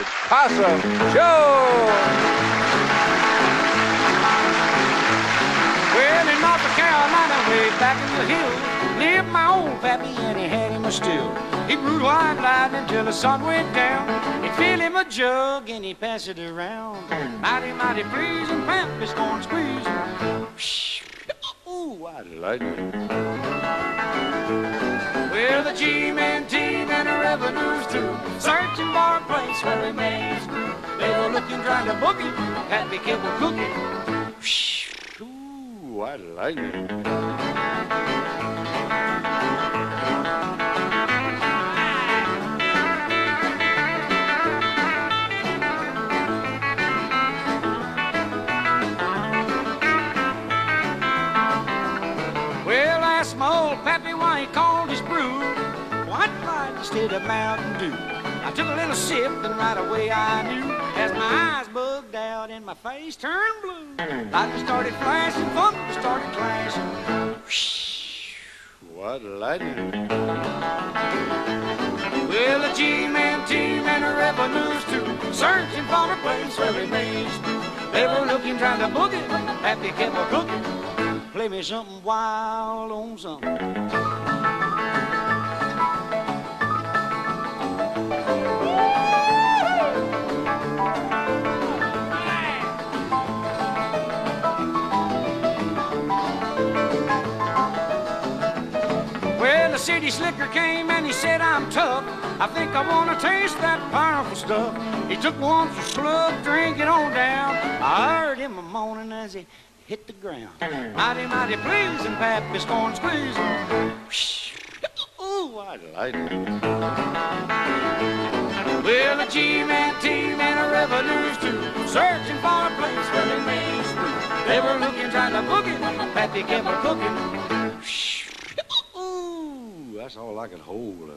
George Possum Joe. Well, in North Carolina, way back in the hills, lived my old pappy and he had him a still. He brewed white lightning till the sun went down. He'd fill him a jug and he'd pass it around. Mighty, mighty pleasing, pappy's gonna squeeze him. Ooh, white lightning. Well, the G-Man team and the revenues too, searching for a place where they made his brew. They were looking, trying to book it, Pappy kept a cooking. Ooh, white lightning. Well, I asked my old pappy why he called his brew White Light instead of Mountain Dew. I took a little sip and right away I knew, as my eyes bugged out and my face turned blue. Lightning started flashing, thunder started clashing. White lightning. Well, the G-Man team and the revenues too, searching for a place where they made his brew. They were looking, trying to book it, Pappy kept a cooking. Play me something wild on something. Well, the city slicker came and he said, I'm tough. I think I want to taste that powerful stuff. He took one slug, drink it on down. I heard him a moaning as he hit the ground. Mighty, mighty pleasing, Pappy's gonna squeeze him. Ooh, white lightning. Well, the G-Man team and the revenues too, searching for a place where they made his brew. They were looking, trying to book it, Pappy kept a cooking. Ooh, that's all I could hold.